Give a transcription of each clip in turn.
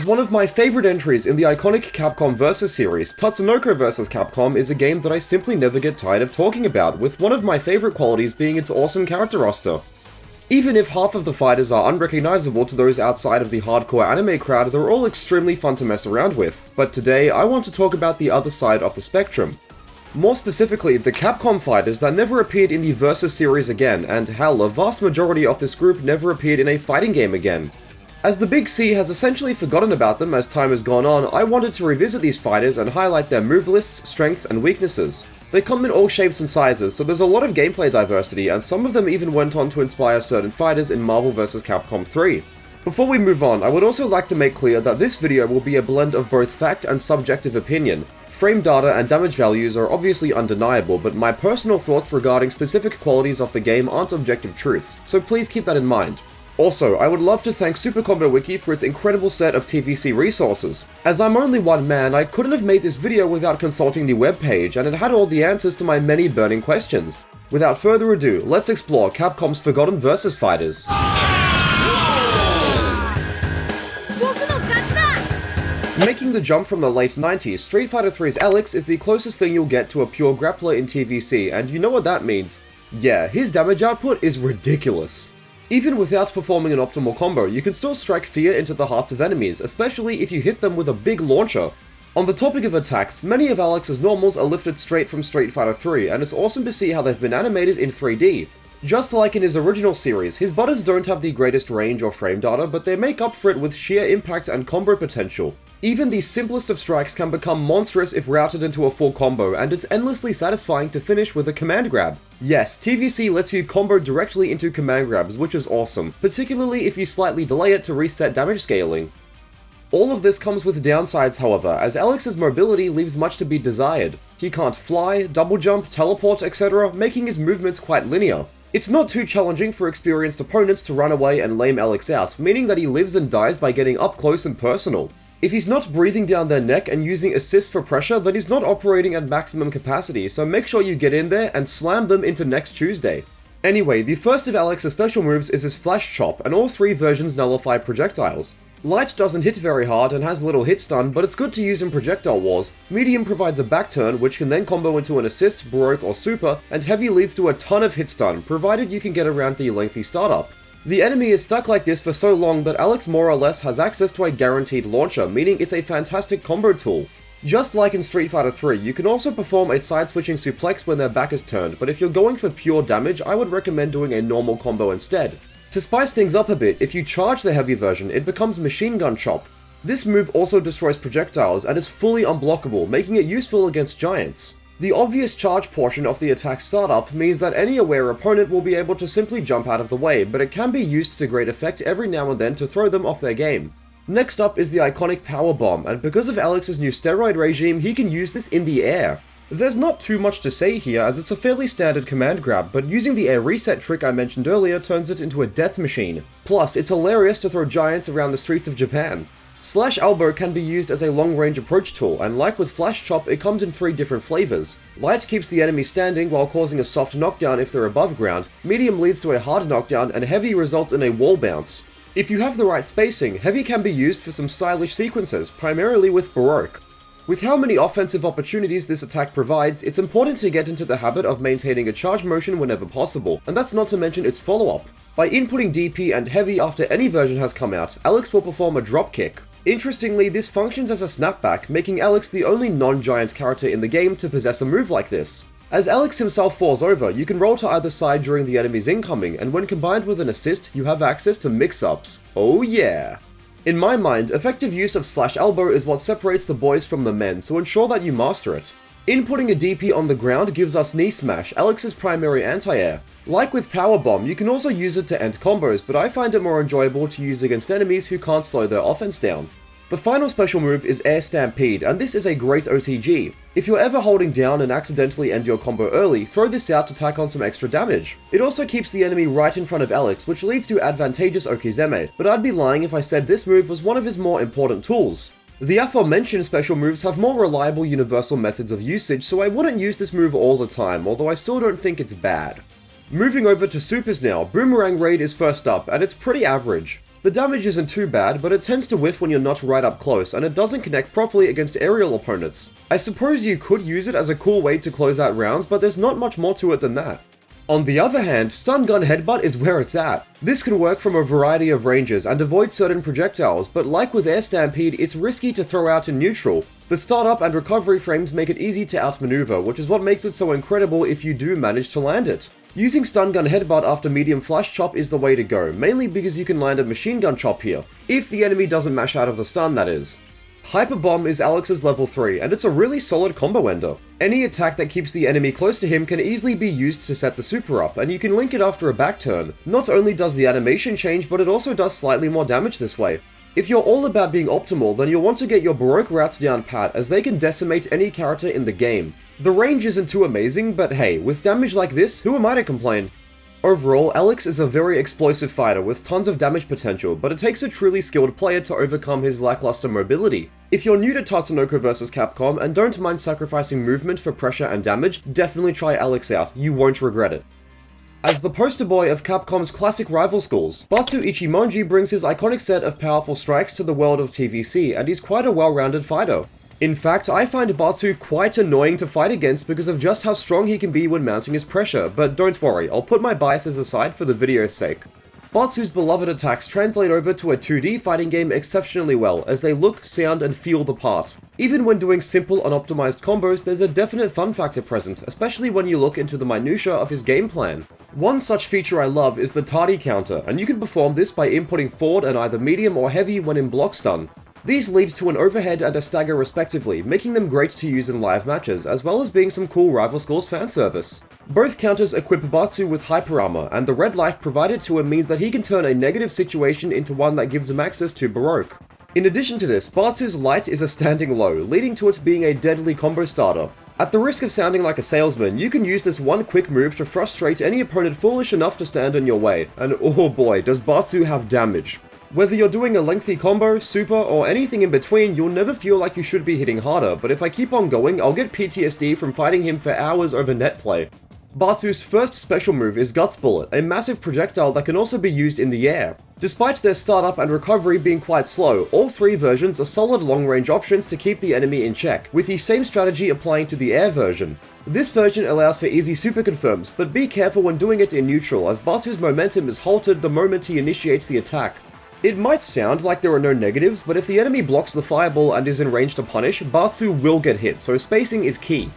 As one of my favorite entries in the iconic Capcom vs series, Tatsunoko vs Capcom is a game that I simply never get tired of talking about, with one of my favorite qualities being its awesome character roster. Even if half of the fighters are unrecognizable to those outside of the hardcore anime crowd, they're all extremely fun to mess around with. But today, I want to talk about the other side of the spectrum. More specifically, the Capcom fighters that never appeared in the Versus series again, and hell, a vast majority of this group never appeared in a fighting game again. As the Big C has essentially forgotten about them as time has gone on, I wanted to revisit these fighters and highlight their move lists, strengths, and weaknesses. They come in all shapes and sizes, so there's a lot of gameplay diversity, and some of them even went on to inspire certain fighters in Marvel vs. Capcom 3. Before we move on, I would also like to make clear that this video will be a blend of both fact and subjective opinion. Frame data and damage values are obviously undeniable, but my personal thoughts regarding specific qualities of the game aren't objective truths, so please keep that in mind. Also, I would love to thank Super Combo Wiki for its incredible set of TVC resources. As I'm only one man, I couldn't have made this video without consulting the webpage, and it had all the answers to my many burning questions. Without further ado, let's explore Capcom's forgotten Versus fighters. Making the jump from the late 90s, Street Fighter 3's Alex is the closest thing you'll get to a pure grappler in TVC, and you know what that means. Yeah, his damage output is ridiculous. Even without performing an optimal combo, you can still strike fear into the hearts of enemies, especially if you hit them with a big launcher. On the topic of attacks, many of Alex's normals are lifted straight from Street Fighter 3, and it's awesome to see how they've been animated in 3D. Just like in his original series, his buttons don't have the greatest range or frame data, but they make up for it with sheer impact and combo potential. Even the simplest of strikes can become monstrous if routed into a full combo, and it's endlessly satisfying to finish with a command grab. Yes, TVC lets you combo directly into command grabs, which is awesome, particularly if you slightly delay it to reset damage scaling. All of this comes with downsides, however, as Alex's mobility leaves much to be desired. He can't fly, double jump, teleport, etc., making his movements quite linear. It's not too challenging for experienced opponents to run away and lame Alex out, meaning that he lives and dies by getting up close and personal. If he's not breathing down their neck and using assists for pressure, then he's not operating at maximum capacity, so make sure you get in there and slam them into next Tuesday. Anyway, the first of Alex's special moves is his Flash Chop, and all three versions nullify projectiles. Light doesn't hit very hard and has little hit stun, but it's good to use in projectile wars. Medium provides a back turn, which can then combo into an assist, Baroque, or super, and Heavy leads to a ton of hit stun, provided you can get around the lengthy startup. The enemy is stuck like this for so long that Alex more or less has access to a guaranteed launcher, meaning it's a fantastic combo tool. Just like in Street Fighter 3, you can also perform a side-switching suplex when their back is turned, but if you're going for pure damage, I would recommend doing a normal combo instead. To spice things up a bit, if you charge the heavy version, it becomes Machine Gun Chop. This move also destroys projectiles, and is fully unblockable, making it useful against giants. The obvious charge portion of the attack startup means that any aware opponent will be able to simply jump out of the way, but it can be used to great effect every now and then to throw them off their game. Next up is the iconic Power Bomb, and because of Alex's new steroid regime, he can use this in the air. There's not too much to say here, as it's a fairly standard command grab, but using the air reset trick I mentioned earlier turns it into a death machine. Plus, it's hilarious to throw giants around the streets of Japan. Slash Elbow can be used as a long-range approach tool, and like with Flash Chop, it comes in 3 different flavors. Light keeps the enemy standing while causing a soft knockdown if they're above ground, Medium leads to a hard knockdown, and Heavy results in a wall bounce. If you have the right spacing, Heavy can be used for some stylish sequences, primarily with Baroque. With how many offensive opportunities this attack provides, it's important to get into the habit of maintaining a charge motion whenever possible, and that's not to mention its follow-up. By inputting DP and Heavy after any version has come out, Alex will perform a drop kick. Interestingly, this functions as a snapback, making Alex the only non-giant character in the game to possess a move like this. As Alex himself falls over, you can roll to either side during the enemy's incoming, and when combined with an assist, you have access to mix-ups. Oh yeah! In my mind, effective use of Slash Elbow is what separates the boys from the men, so ensure that you master it. Inputting a DP on the ground gives us Knee Smash, Alex's primary anti-air. Like with Power Bomb, you can also use it to end combos, but I find it more enjoyable to use against enemies who can't slow their offense down. The final special move is Air Stampede, and this is a great OTG. If you're ever holding down and accidentally end your combo early, throw this out to tack on some extra damage. It also keeps the enemy right in front of Alex, which leads to advantageous Okizeme, but I'd be lying if I said this move was one of his more important tools. The aforementioned special moves have more reliable universal methods of usage, so I wouldn't use this move all the time, although I still don't think it's bad. Moving over to supers now, Boomerang Raid is first up, and it's pretty average. The damage isn't too bad, but it tends to whiff when you're not right up close, and it doesn't connect properly against aerial opponents. I suppose you could use it as a cool way to close out rounds, but there's not much more to it than that. On the other hand, Stun Gun Headbutt is where it's at. This can work from a variety of ranges and avoid certain projectiles, but like with Air Stampede, it's risky to throw out in neutral. The startup and recovery frames make it easy to outmaneuver, which is what makes it so incredible if you do manage to land it. Using Stun Gun Headbutt after medium flash chop is the way to go, mainly because you can land a machine gun chop here, if the enemy doesn't mash out of the stun, that is. Hyper Bomb is Alex's level 3, and it's a really solid combo ender. Any attack that keeps the enemy close to him can easily be used to set the super up, and you can link it after a back turn. Not only does the animation change, but it also does slightly more damage this way. If you're all about being optimal, then you'll want to get your Baroque routes down pat, as they can decimate any character in the game. The range isn't too amazing, but hey, with damage like this, who am I to complain? Overall, Alex is a very explosive fighter with tons of damage potential, but it takes a truly skilled player to overcome his lackluster mobility. If you're new to Tatsunoko vs Capcom and don't mind sacrificing movement for pressure and damage, definitely try Alex out, you won't regret it. As the poster boy of Capcom's classic rival schools, Batsu Ichimonji brings his iconic set of powerful strikes to the world of TVC, and he's quite a well-rounded fighter. In fact, I find Batsu quite annoying to fight against because of just how strong he can be when mounting his pressure, but don't worry, I'll put my biases aside for the video's sake. Batsu's beloved attacks translate over to a 2D fighting game exceptionally well, as they look, sound, and feel the part. Even when doing simple, unoptimized combos, there's a definite fun factor present, especially when you look into the minutiae of his game plan. One such feature I love is the tardy counter, and you can perform this by inputting forward and either medium or heavy when in block stun. These lead to an overhead and a stagger respectively, making them great to use in live matches, as well as being some cool rival schools fan service. Both counters equip Batsu with hyper armor, and the red life provided to him means that he can turn a negative situation into one that gives him access to Baroque. In addition to this, Batsu's light is a standing low, leading to it being a deadly combo starter. At the risk of sounding like a salesman, you can use this one quick move to frustrate any opponent foolish enough to stand in your way, and oh boy, does Batsu have damage. Whether you're doing a lengthy combo, super, or anything in between, you'll never feel like you should be hitting harder, but if I keep on going, I'll get PTSD from fighting him for hours over net play. Batsu's first special move is Guts Bullet, a massive projectile that can also be used in the air. Despite their startup and recovery being quite slow, all three versions are solid long-range options to keep the enemy in check, with the same strategy applying to the air version. This version allows for easy super confirms, but be careful when doing it in neutral, as Batsu's momentum is halted the moment he initiates the attack. It might sound like there are no negatives, but if the enemy blocks the fireball and is in range to punish, Batsu will get hit, so spacing is key.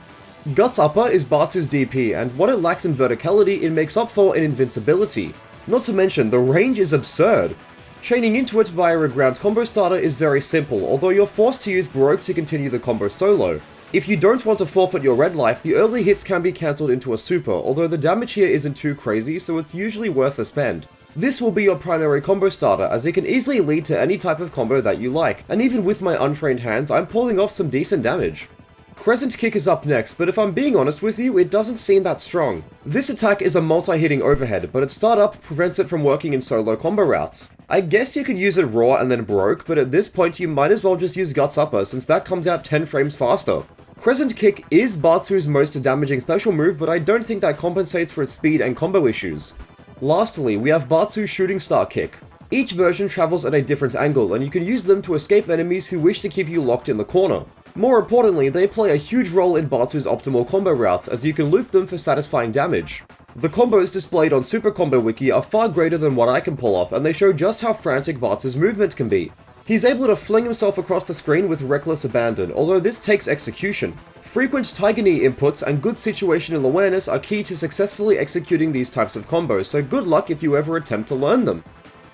Guts Upper is Batsu's DP, and what it lacks in verticality it makes up for in invincibility. Not to mention, the range is absurd. Chaining into it via a ground combo starter is very simple, although you're forced to use Baroque to continue the combo solo. If you don't want to forfeit your red life, the early hits can be cancelled into a super, although the damage here isn't too crazy, so it's usually worth a spend. This will be your primary combo starter, as it can easily lead to any type of combo that you like, and even with my untrained hands, I'm pulling off some decent damage. Crescent Kick is up next, but if I'm being honest with you, it doesn't seem that strong. This attack is a multi-hitting overhead, but its startup prevents it from working in solo combo routes. I guess you could use it raw and then Baroque, but at this point you might as well just use Guts Upper since that comes out 10 frames faster. Crescent Kick is Batsu's most damaging special move, but I don't think that compensates for its speed and combo issues. Lastly, we have Batsu's Shooting Star Kick. Each version travels at a different angle, and you can use them to escape enemies who wish to keep you locked in the corner. More importantly, they play a huge role in Batsu's optimal combo routes, as you can loop them for satisfying damage. The combos displayed on Super Combo Wiki are far greater than what I can pull off, and they show just how frantic Batsu's movement can be. He's able to fling himself across the screen with reckless abandon, although this takes execution. Frequent Tiger Knee inputs and good situational awareness are key to successfully executing these types of combos, so good luck if you ever attempt to learn them.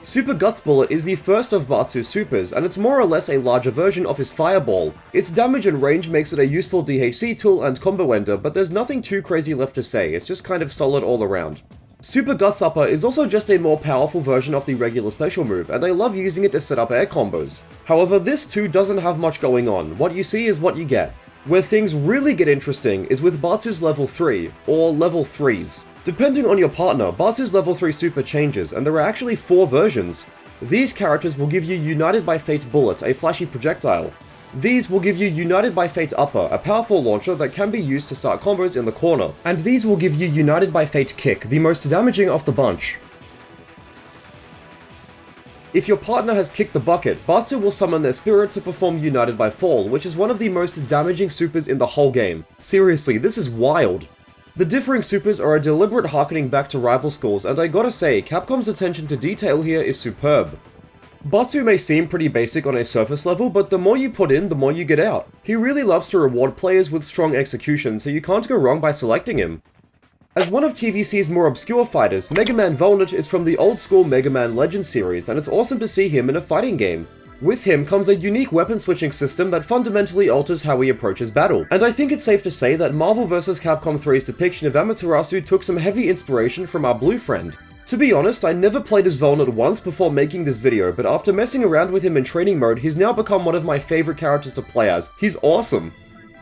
Super Guts Bullet is the first of Batsu's supers, and it's more or less a larger version of his Fireball. Its damage and range makes it a useful DHC tool and combo ender, but there's nothing too crazy left to say, it's just kind of solid all around. Super Guts Upper is also just a more powerful version of the regular special move, and I love using it to set up air combos. However, this too doesn't have much going on, what you see is what you get. Where things really get interesting is with Batsu's level 3, or level 3s. Depending on your partner, Batsu's level 3 super changes, and there are actually 4 versions. These characters will give you United by Fate's Bullet, a flashy projectile. These will give you United by Fate Upper, a powerful launcher that can be used to start combos in the corner. And these will give you United by Fate Kick, the most damaging of the bunch. If your partner has kicked the bucket, Batsu will summon their spirit to perform United by Fall, which is one of the most damaging supers in the whole game. Seriously, this is wild. The differing supers are a deliberate harkening back to rival schools, and I gotta say, Capcom's attention to detail here is superb. Batsu may seem pretty basic on a surface level, but the more you put in, the more you get out. He really loves to reward players with strong execution, so you can't go wrong by selecting him. As one of TVC's more obscure fighters, Mega Man Volnut is from the old-school Mega Man Legends series, and it's awesome to see him in a fighting game. With him comes a unique weapon switching system that fundamentally alters how he approaches battle, and I think it's safe to say that Marvel vs. Capcom 3's depiction of Amaterasu took some heavy inspiration from our blue friend. To be honest, I never played as Volnut once before making this video, but after messing around with him in training mode, he's now become one of my favorite characters to play as. He's awesome!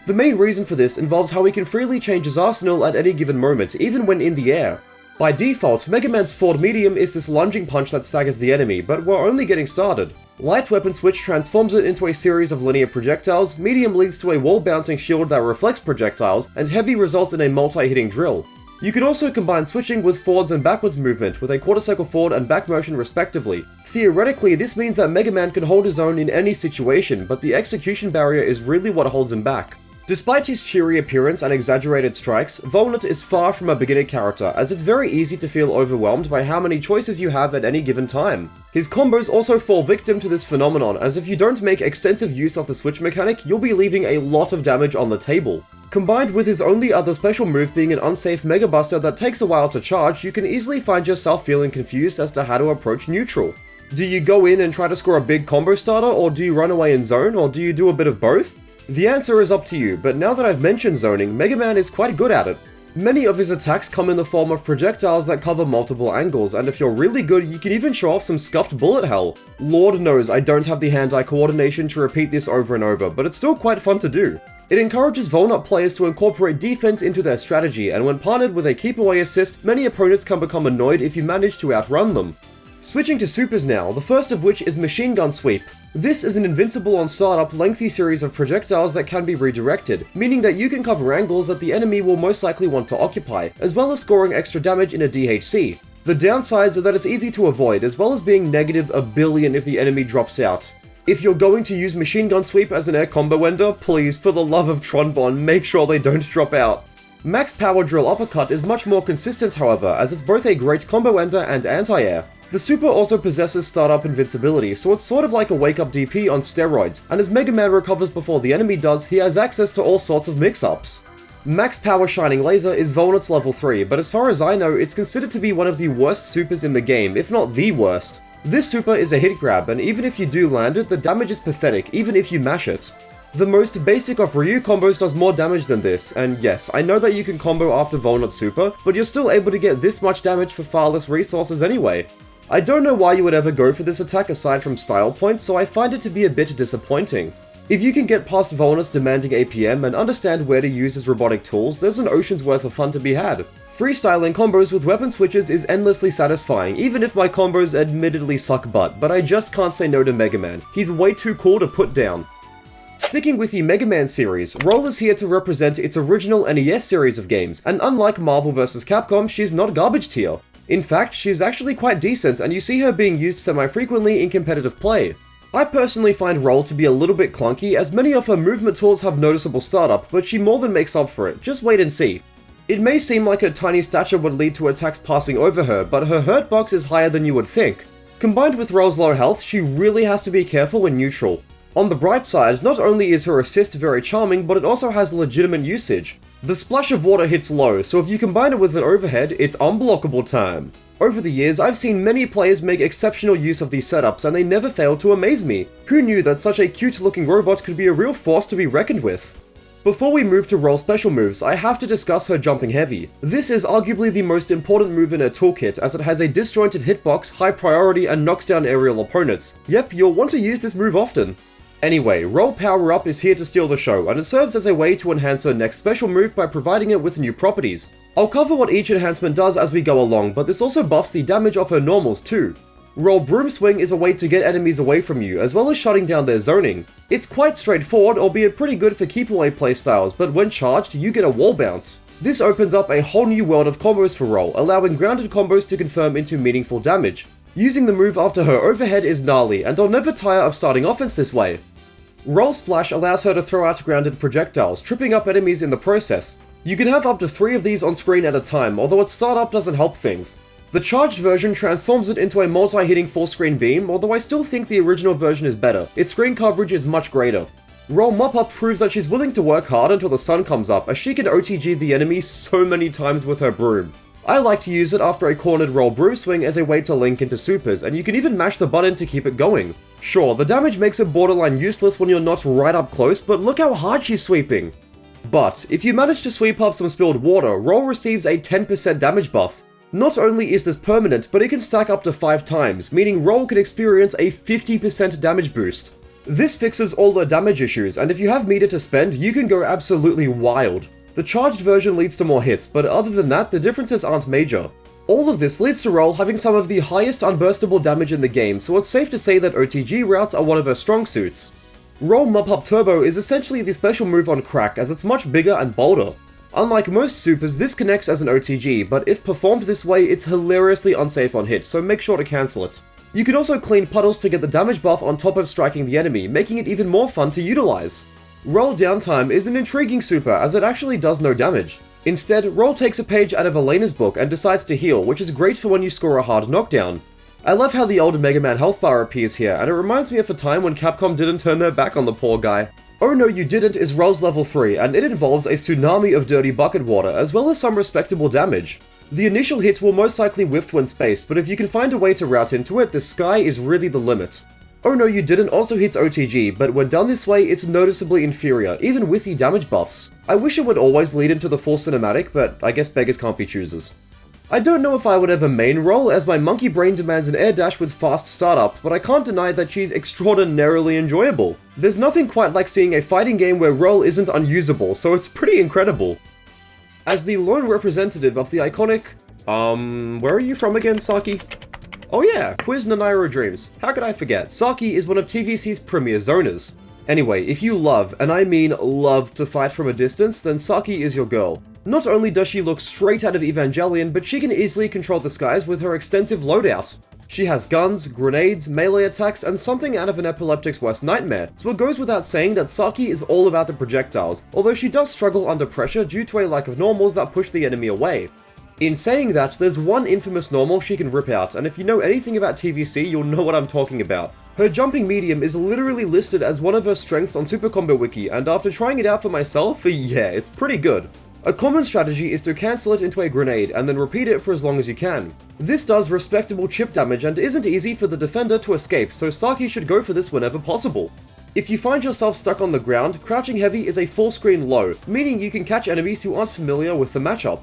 The main reason for this involves how he can freely change his arsenal at any given moment, even when in the air. By default, Mega Man's forward medium is this lunging punch that staggers the enemy, but we're only getting started. Light weapon switch transforms it into a series of linear projectiles, medium leads to a wall-bouncing shield that reflects projectiles, and heavy results in a multi-hitting drill. You can also combine switching with forwards and backwards movement, with a quarter cycle forward and back motion respectively. Theoretically, this means that Mega Man can hold his own in any situation, but the execution barrier is really what holds him back. Despite his cheery appearance and exaggerated strikes, Volnut is far from a beginner character, as it's very easy to feel overwhelmed by how many choices you have at any given time. His combos also fall victim to this phenomenon, as if you don't make extensive use of the switch mechanic, you'll be leaving a lot of damage on the table. Combined with his only other special move being an unsafe Mega Buster that takes a while to charge, you can easily find yourself feeling confused as to how to approach neutral. Do you go in and try to score a big combo starter, or do you run away in zone, or do you do a bit of both? The answer is up to you, but now that I've mentioned zoning, Mega Man is quite good at it. Many of his attacks come in the form of projectiles that cover multiple angles, and if you're really good, you can even show off some scuffed bullet hell. Lord knows I don't have the hand-eye coordination to repeat this over and over, but it's still quite fun to do. It encourages Volnut players to incorporate defense into their strategy, and when partnered with a keep-away assist, many opponents can become annoyed if you manage to outrun them. Switching to supers now, the first of which is Machine Gun Sweep. This is an invincible on startup lengthy series of projectiles that can be redirected, meaning that you can cover angles that the enemy will most likely want to occupy, as well as scoring extra damage in a DHC. The downsides are that it's easy to avoid, as well as being negative a billion if the enemy drops out. If you're going to use Machine Gun Sweep as an air combo ender, please, for the love of Tronbon, make sure they don't drop out. Max Power Drill Uppercut is much more consistent however, as it's both a great combo ender and anti-air. The super also possesses startup invincibility, so it's sort of like a wake-up DP on steroids, and as Mega Man recovers before the enemy does, he has access to all sorts of mix-ups. Max Power Shining Laser is Volnut's level 3, but as far as I know, it's considered to be one of the worst supers in the game, if not the worst. This super is a hit grab, and even if you do land it, the damage is pathetic, even if you mash it. The most basic of Ryu combos does more damage than this, and yes, I know that you can combo after Volnut super, but you're still able to get this much damage for far less resources anyway. I don't know why you would ever go for this attack aside from style points, so I find it to be a bit disappointing. If you can get past Volnut's demanding APM and understand where to use his robotic tools, there's an ocean's worth of fun to be had. Freestyling combos with weapon switches is endlessly satisfying, even if my combos admittedly suck butt, but I just can't say no to Mega Man. He's way too cool to put down. Sticking with the Mega Man series, Roll is here to represent its original NES series of games, and unlike Marvel vs. Capcom, she's not garbage tier. In fact, she's actually quite decent, and you see her being used semi-frequently in competitive play. I personally find Roll to be a little bit clunky, as many of her movement tools have noticeable startup, but she more than makes up for it, just wait and see. It may seem like her tiny stature would lead to attacks passing over her, but her hurt box is higher than you would think. Combined with Roll's low health, she really has to be careful in neutral. On the bright side, not only is her assist very charming, but it also has legitimate usage. The splash of water hits low, so if you combine it with an overhead, it's unblockable time. Over the years, I've seen many players make exceptional use of these setups, and they never fail to amaze me. Who knew that such a cute-looking robot could be a real force to be reckoned with? Before we move to Roll special moves, I have to discuss her jumping heavy. This is arguably the most important move in her toolkit, as it has a disjointed hitbox, high priority, and knocks down aerial opponents. Yep, you'll want to use this move often. Anyway, Roll Power Up is here to steal the show, and it serves as a way to enhance her next special move by providing it with new properties. I'll cover what each enhancement does as we go along, but this also buffs the damage of her normals too. Roll Broom Swing is a way to get enemies away from you, as well as shutting down their zoning. It's quite straightforward, albeit pretty good for keep-away playstyles, but when charged, you get a wall bounce. This opens up a whole new world of combos for Roll, allowing grounded combos to confirm into meaningful damage. Using the move after her overhead is gnarly, and I'll never tire of starting offense this way. Roll Splash allows her to throw out grounded projectiles, tripping up enemies in the process. You can have up to 3 of these on screen at a time, although its startup doesn't help things. The charged version transforms it into a multi-hitting full-screen beam, although I still think the original version is better. Its screen coverage is much greater. Roll Mop Up proves that she's willing to work hard until the sun comes up, as she can OTG the enemy so many times with her broom. I like to use it after a cornered roll broom swing as a way to link into supers, and you can even mash the button to keep it going. Sure, the damage makes it borderline useless when you're not right up close, but look how hard she's sweeping! But, if you manage to sweep up some spilled water, Roll receives a 10% damage buff. Not only is this permanent, but it can stack up to 5 times, meaning Roll can experience a 50% damage boost. This fixes all the damage issues, and if you have meter to spend, you can go absolutely wild. The charged version leads to more hits, but other than that, the differences aren't major. All of this leads to Roll having some of the highest unburstable damage in the game, so it's safe to say that OTG routes are one of her strong suits. Roll Mop Up Turbo is essentially the special move on crack, as it's much bigger and bolder. Unlike most supers, this connects as an OTG, but if performed this way, it's hilariously unsafe on hit, so make sure to cancel it. You can also clean puddles to get the damage buff on top of striking the enemy, making it even more fun to utilize. Roll Downtime is an intriguing super, as it actually does no damage. Instead, Roll takes a page out of Elena's book and decides to heal, which is great for when you score a hard knockdown. I love how the old Mega Man health bar appears here, and it reminds me of a time when Capcom didn't turn their back on the poor guy. Oh No You Didn't is Roll's level 3, and it involves a tsunami of dirty bucket water, as well as some respectable damage. The initial hit will most likely whiff when spaced, but if you can find a way to route into it, the sky is really the limit. Oh No You Didn't also hits OTG, but when done this way, it's noticeably inferior, even with the damage buffs. I wish it would always lead into the full cinematic, but I guess beggars can't be choosers. I don't know if I would ever main Roll, as my monkey brain demands an air dash with fast startup, but I can't deny that she's extraordinarily enjoyable. There's nothing quite like seeing a fighting game where Roll isn't unusable, so it's pretty incredible. As the lone representative of the iconic... where are you from again, Saki? Oh yeah, Quiz Nanairo Dreams. How could I forget? Saki is one of TVC's premier zoners. Anyway, if you love, and I mean love, to fight from a distance, then Saki is your girl. Not only does she look straight out of Evangelion, but she can easily control the skies with her extensive loadout. She has guns, grenades, melee attacks, and something out of an epileptic's worst nightmare, so it goes without saying that Saki is all about the projectiles, although she does struggle under pressure due to a lack of normals that push the enemy away. In saying that, there's one infamous normal she can rip out, and if you know anything about TVC, you'll know what I'm talking about. Her jumping medium is literally listed as one of her strengths on Super Combo Wiki, and after trying it out for myself, yeah, it's pretty good. A common strategy is to cancel it into a grenade, and then repeat it for as long as you can. This does respectable chip damage and isn't easy for the defender to escape, so Saki should go for this whenever possible. If you find yourself stuck on the ground, crouching heavy is a full screen low, meaning you can catch enemies who aren't familiar with the matchup.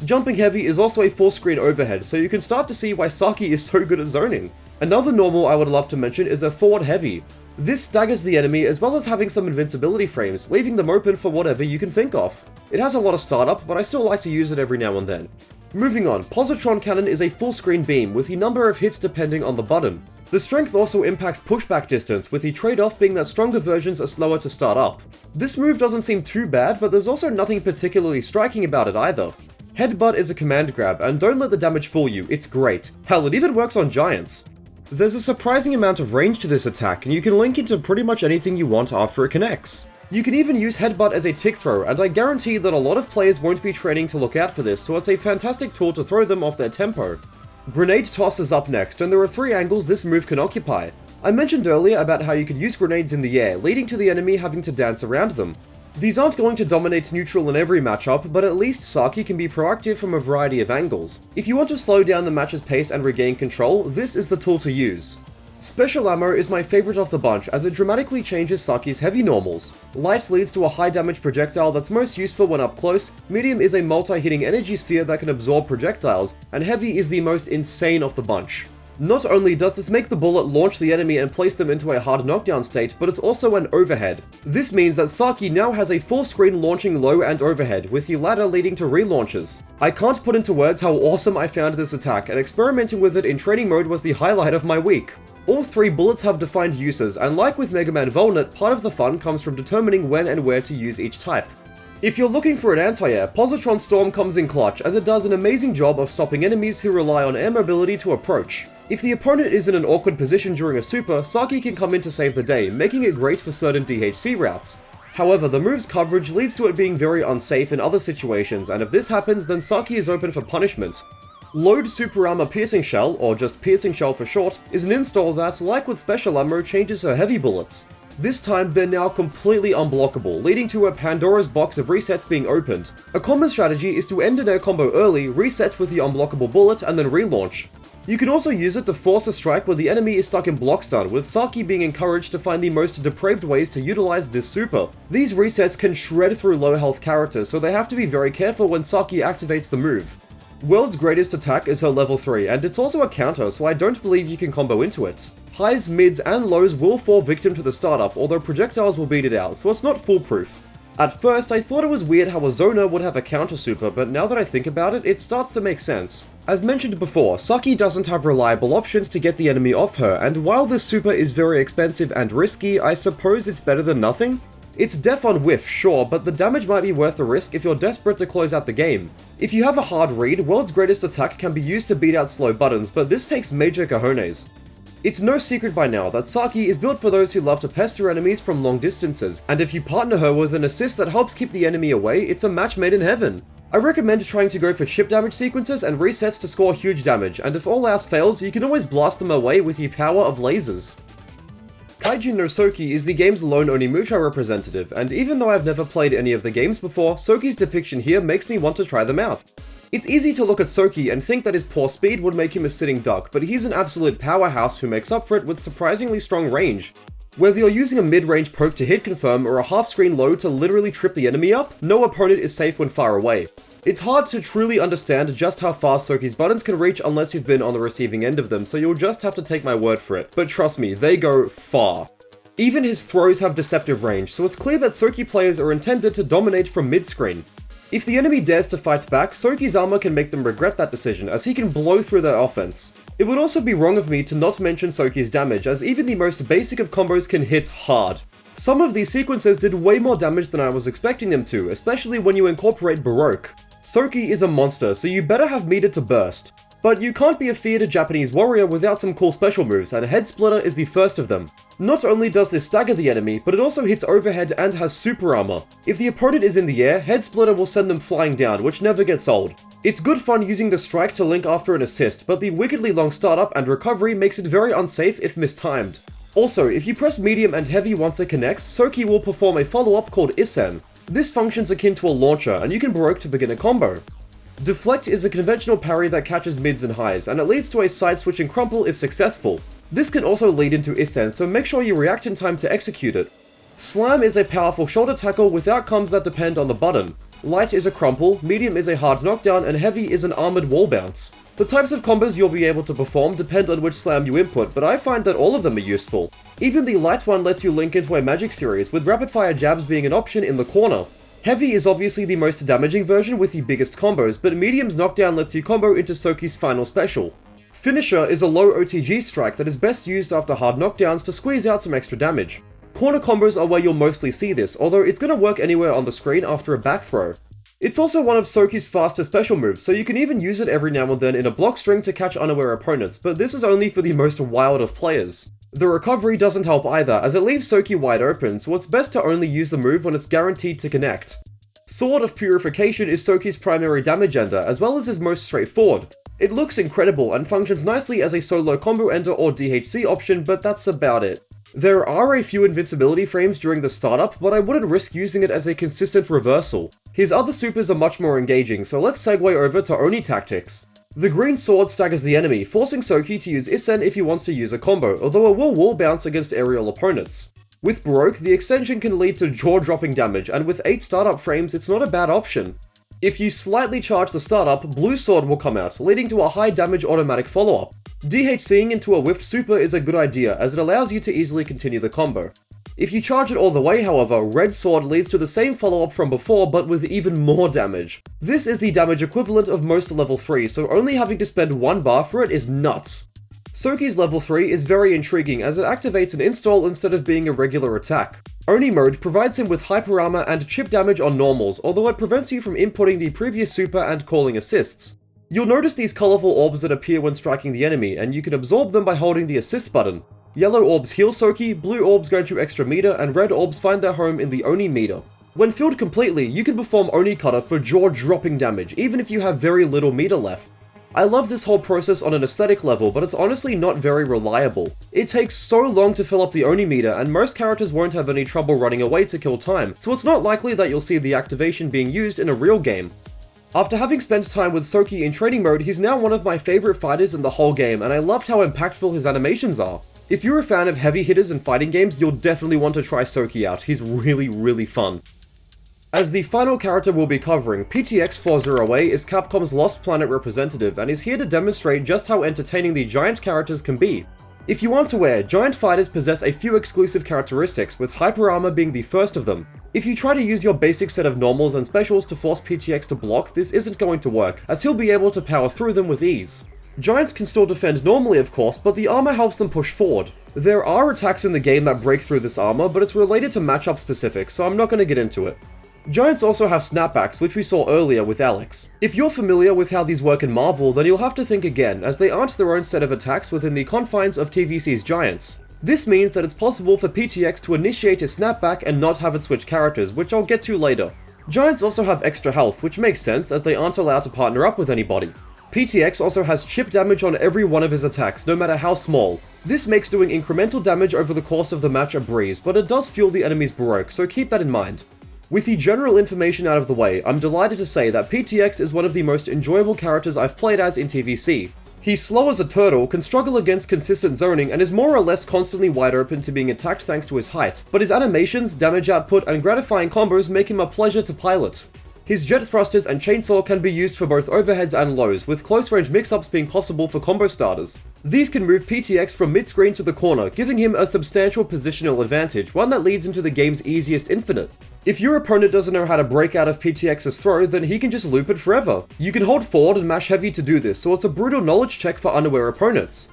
Jumping heavy is also a full screen overhead, so you can start to see why Saki is so good at zoning. Another normal I would love to mention is a forward heavy. This staggers the enemy as well as having some invincibility frames, leaving them open for whatever you can think of. It has a lot of startup, but I still like to use it every now and then. Moving on, Positron Cannon is a full screen beam with the number of hits depending on the button. The strength also impacts pushback distance, with the trade-off being that stronger versions are slower to start up. This move doesn't seem too bad, but there's also nothing particularly striking about it either. Headbutt is a command grab, and don't let the damage fool you, it's great. Hell, it even works on giants. There's a surprising amount of range to this attack, and you can link into pretty much anything you want after it connects. You can even use Headbutt as a tick throw, and I guarantee that a lot of players won't be training to look out for this, so it's a fantastic tool to throw them off their tempo. Grenade Toss is up next, and there are 3 angles this move can occupy. I mentioned earlier about how you could use grenades in the air, leading to the enemy having to dance around them. These aren't going to dominate neutral in every matchup, but at least Saki can be proactive from a variety of angles. If you want to slow down the match's pace and regain control, this is the tool to use. Special Ammo is my favorite of the bunch as it dramatically changes Saki's heavy normals. Light leads to a high damage projectile that's most useful when up close, medium is a multi-hitting energy sphere that can absorb projectiles, and heavy is the most insane of the bunch. Not only does this make the bullet launch the enemy and place them into a hard knockdown state, but it's also an overhead. This means that Saki now has a full screen launching low and overhead, with the latter leading to relaunches. I can't put into words how awesome I found this attack, and experimenting with it in training mode was the highlight of my week. All 3 bullets have defined uses, and like with Mega Man Volnet, part of the fun comes from determining when and where to use each type. If you're looking for an anti-air, Positron Storm comes in clutch as it does an amazing job of stopping enemies who rely on air mobility to approach. If the opponent is in an awkward position during a super, Saki can come in to save the day, making it great for certain DHC routes. However, the move's coverage leads to it being very unsafe in other situations, and if this happens, then Saki is open for punishment. Load Super Armor Piercing Shell, or just Piercing Shell for short, is an install that, like with Special Ammo, changes her heavy bullets. This time, they're now completely unblockable, leading to a Pandora's box of resets being opened. A common strategy is to end an air combo early, reset with the unblockable bullet, and then relaunch. You can also use it to force a strike when the enemy is stuck in block stun, with Saki being encouraged to find the most depraved ways to utilize this super. These resets can shred through low health characters, so they have to be very careful when Saki activates the move. World's greatest attack is her level 3, and it's also a counter, so I don't believe you can combo into it. Highs, mids, and lows will fall victim to the startup, although projectiles will beat it out, so it's not foolproof. At first, I thought it was weird how a Zona would have a counter super, but now that I think about it, it starts to make sense. As mentioned before, Saki doesn't have reliable options to get the enemy off her, and while this super is very expensive and risky, I suppose it's better than nothing? It's def on whiff, sure, but the damage might be worth the risk if you're desperate to close out the game. If you have a hard read, World's Greatest Attack can be used to beat out slow buttons, but this takes major cojones. It's no secret by now that Saki is built for those who love to pester enemies from long distances, and if you partner her with an assist that helps keep the enemy away, it's a match made in heaven. I recommend trying to go for chip damage sequences and resets to score huge damage, and if all else fails, you can always blast them away with the power of lasers. Kaijin no Soki is the game's lone Onimusha representative, and even though I've never played any of the games before, Soki's depiction here makes me want to try them out. It's easy to look at Soki and think that his poor speed would make him a sitting duck, but he's an absolute powerhouse who makes up for it with surprisingly strong range. Whether you're using a mid-range poke to hit confirm or a half-screen load to literally trip the enemy up, no opponent is safe when far away. It's hard to truly understand just how fast Soki's buttons can reach unless you've been on the receiving end of them, so you'll just have to take my word for it, but trust me, they go far. Even his throws have deceptive range, so it's clear that Soki players are intended to dominate from mid-screen. If the enemy dares to fight back, Soki's armor can make them regret that decision, as he can blow through their offense. It would also be wrong of me to not mention Soki's damage, as even the most basic of combos can hit hard. Some of these sequences did way more damage than I was expecting them to, especially when you incorporate Baroque. Soki is a monster, so you better have meter to burst. But you can't be a feared Japanese warrior without some cool special moves, and Head Splitter is the first of them. Not only does this stagger the enemy, but it also hits overhead and has super armor. If the opponent is in the air, Head Splitter will send them flying down, which never gets old. It's good fun using the strike to link after an assist, but the wickedly long startup and recovery makes it very unsafe if mistimed. Also, if you press medium and heavy once it connects, Soki will perform a follow-up called Isen. This functions akin to a launcher, and you can Baroque to begin a combo. Deflect is a conventional parry that catches mids and highs, and it leads to a side-switching crumple if successful. This can also lead into Isen, so make sure you react in time to execute it. Slam is a powerful shoulder tackle with outcomes that depend on the button. Light is a crumple, medium is a hard knockdown, and heavy is an armored wall bounce. The types of combos you'll be able to perform depend on which slam you input, but I find that all of them are useful. Even the light one lets you link into a magic series, with rapid-fire jabs being an option in the corner. Heavy is obviously the most damaging version with the biggest combos, but medium's knockdown lets you combo into Soki's final special. Finisher is a low OTG strike that is best used after hard knockdowns to squeeze out some extra damage. Corner combos are where you'll mostly see this, although it's going to work anywhere on the screen after a back throw. It's also one of Soki's faster special moves, so you can even use it every now and then in a block string to catch unaware opponents, but this is only for the most wild of players. The recovery doesn't help either, as it leaves Soki wide open, so it's best to only use the move when it's guaranteed to connect. Sword of Purification is Soki's primary damage ender, as well as his most straightforward. It looks incredible and functions nicely as a solo combo ender or DHC option, but that's about it. There are a few invincibility frames during the startup, but I wouldn't risk using it as a consistent reversal. His other supers are much more engaging, so let's segue over to Oni tactics. The green sword staggers the enemy, forcing Soki to use Isen if he wants to use a combo, although it will wall bounce against aerial opponents. With Baroque, the extension can lead to jaw-dropping damage, and with 8 startup frames, it's not a bad option. If you slightly charge the startup, Blue Sword will come out, leading to a high damage automatic follow-up. DHCing into a whiffed super is a good idea, as it allows you to easily continue the combo. If you charge it all the way, however, Red Sword leads to the same follow-up from before, but with even more damage. This is the damage equivalent of most level 3, so only having to spend 1 bar for it is nuts. Soki's level 3 is very intriguing as it activates an install instead of being a regular attack. Oni mode provides him with hyper armor and chip damage on normals, although it prevents you from inputting the previous super and calling assists. You'll notice these colourful orbs that appear when striking the enemy, and you can absorb them by holding the assist button. Yellow orbs heal Soki, blue orbs grant you extra meter, and red orbs find their home in the Oni meter. When filled completely, you can perform Oni Cutter for jaw-dropping damage, even if you have very little meter left. I love this whole process on an aesthetic level, but it's honestly not very reliable. It takes so long to fill up the Oni meter, and most characters won't have any trouble running away to kill time, so it's not likely that you'll see the activation being used in a real game. After having spent time with Soki in training mode, he's now one of my favourite fighters in the whole game, and I loved how impactful his animations are. If you're a fan of heavy hitters and fighting games, you'll definitely want to try Soki out, he's really fun. As the final character we'll be covering, PTX 408 is Capcom's Lost Planet representative and is here to demonstrate just how entertaining the giant characters can be. If you aren't aware, giant fighters possess a few exclusive characteristics, with hyper armor being the first of them. If you try to use your basic set of normals and specials to force PTX to block, this isn't going to work, as he'll be able to power through them with ease. Giants can still defend normally of course, but the armor helps them push forward. There are attacks in the game that break through this armor, but it's related to matchup specific, so I'm not going to get into it. Giants also have snapbacks, which we saw earlier with Alex. If you're familiar with how these work in Marvel, then you'll have to think again, as they aren't their own set of attacks within the confines of TVC's Giants. This means that it's possible for PTX to initiate a snapback and not have it switch characters, which I'll get to later. Giants also have extra health, which makes sense as they aren't allowed to partner up with anybody. PTX also has chip damage on every one of his attacks, no matter how small. This makes doing incremental damage over the course of the match a breeze, but it does fuel the enemy's Baroque, so keep that in mind. With the general information out of the way, I'm delighted to say that PTX is one of the most enjoyable characters I've played as in TVC. He's slow as a turtle, can struggle against consistent zoning, and is more or less constantly wide open to being attacked thanks to his height, but his animations, damage output, and gratifying combos make him a pleasure to pilot. His jet thrusters and chainsaw can be used for both overheads and lows, with close-range mix-ups being possible for combo starters. These can move PTX from mid-screen to the corner, giving him a substantial positional advantage, one that leads into the game's easiest infinite. If your opponent doesn't know how to break out of PTX's throw, then he can just loop it forever. You can hold forward and mash heavy to do this, so it's a brutal knowledge check for unaware opponents.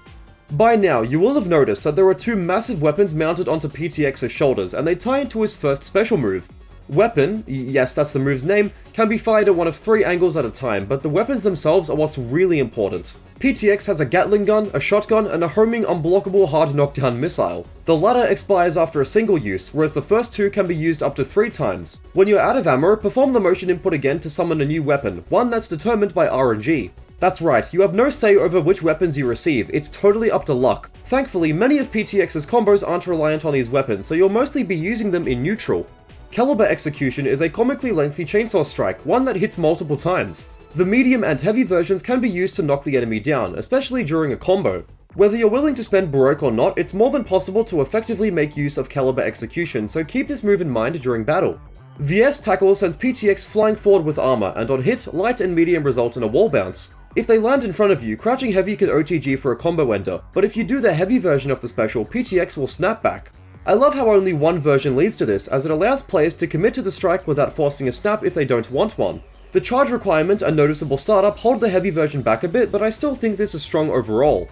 By now, you will have noticed that there are two massive weapons mounted onto PTX's shoulders, and they tie into his first special move. Weapon, yes that's the move's name, can be fired at one of 3 angles at a time, but the weapons themselves are what's really important. PTX has a Gatling gun, a shotgun, and a homing unblockable hard knockdown missile. The latter expires after a single use, whereas the first 2 can be used up to 3 times. When you're out of ammo, perform the motion input again to summon a new weapon, one that's determined by RNG. That's right, you have no say over which weapons you receive, it's totally up to luck. Thankfully, many of PTX's combos aren't reliant on these weapons, so you'll mostly be using them in neutral. Caliber Execution is a comically lengthy chainsaw strike, one that hits multiple times. The medium and heavy versions can be used to knock the enemy down, especially during a combo. Whether you're willing to spend Baroque or not, it's more than possible to effectively make use of Caliber Execution, so keep this move in mind during battle. VS Tackle sends PTX flying forward with armor, and on hit, light and medium result in a wall bounce. If they land in front of you, crouching heavy can OTG for a combo ender, but if you do the heavy version of the special, PTX will snap back. I love how only one version leads to this, as it allows players to commit to the strike without forcing a snap if they don't want one. The charge requirement and noticeable startup hold the heavy version back a bit, but I still think this is strong overall.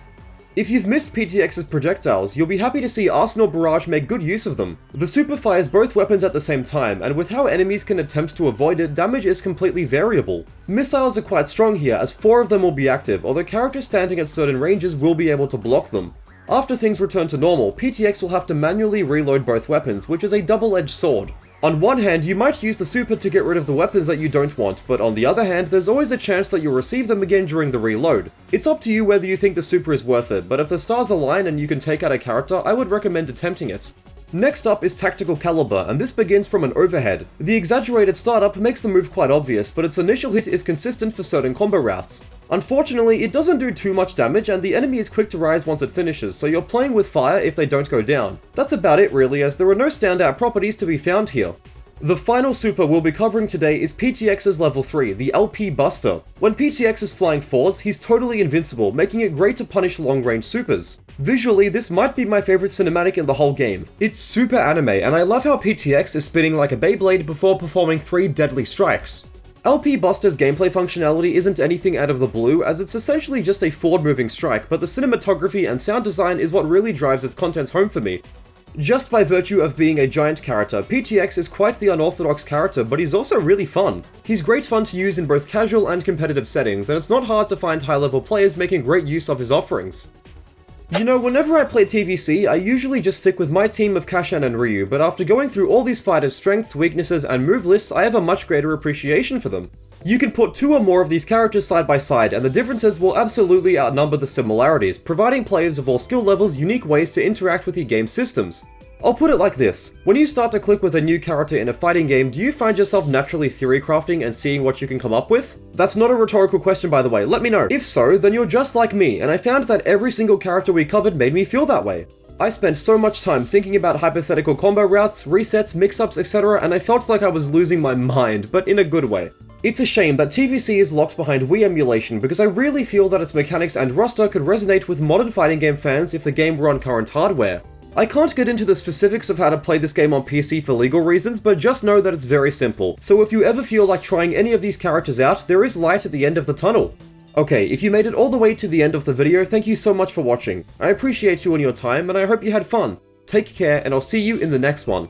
If you've missed PTX's projectiles, you'll be happy to see Arsenal Barrage make good use of them. The super fires both weapons at the same time, and with how enemies can attempt to avoid it, damage is completely variable. Missiles are quite strong here, as 4 of them will be active, although characters standing at certain ranges will be able to block them. After things return to normal, PTX will have to manually reload both weapons, which is a double-edged sword. On one hand, you might use the super to get rid of the weapons that you don't want, but on the other hand, there's always a chance that you'll receive them again during the reload. It's up to you whether you think the super is worth it, but if the stars align and you can take out a character, I would recommend attempting it. Next up is Tactical Caliber, and this begins from an overhead. The exaggerated startup makes the move quite obvious, but its initial hit is consistent for certain combo routes. Unfortunately, it doesn't do too much damage, and the enemy is quick to rise once it finishes, so you're playing with fire if they don't go down. That's about it really, as there are no standout properties to be found here. The final super we'll be covering today is PTX's level 3, the LP Buster. When PTX is flying forwards, he's totally invincible, making it great to punish long-range supers. Visually, this might be my favorite cinematic in the whole game. It's super anime, and I love how PTX is spinning like a Beyblade before performing 3 deadly strikes. LP Buster's gameplay functionality isn't anything out of the blue, as it's essentially just a forward-moving strike, but the cinematography and sound design is what really drives its contents home for me. Just by virtue of being a giant character, PTX is quite the unorthodox character, but he's also really fun. He's great fun to use in both casual and competitive settings, and it's not hard to find high-level players making great use of his offerings. You know, whenever I play TVC, I usually just stick with my team of Kashan and Ryu, but after going through all these fighters' strengths, weaknesses, and move lists, I have a much greater appreciation for them. You can put 2 or more of these characters side by side, and the differences will absolutely outnumber the similarities, providing players of all skill levels unique ways to interact with your game's systems. I'll put it like this: when you start to click with a new character in a fighting game, do you find yourself naturally theory crafting and seeing what you can come up with? That's not a rhetorical question, by the way, let me know. If so, then you're just like me, and I found that every single character we covered made me feel that way. I spent so much time thinking about hypothetical combo routes, resets, mix-ups, etc., and I felt like I was losing my mind, but in a good way. It's a shame that TVC is locked behind Wii emulation, because I really feel that its mechanics and roster could resonate with modern fighting game fans if the game were on current hardware. I can't get into the specifics of how to play this game on PC for legal reasons, but just know that it's very simple, so if you ever feel like trying any of these characters out, there is light at the end of the tunnel. Okay, if you made it all the way to the end of the video, thank you so much for watching. I appreciate you and your time, and I hope you had fun. Take care, and I'll see you in the next one.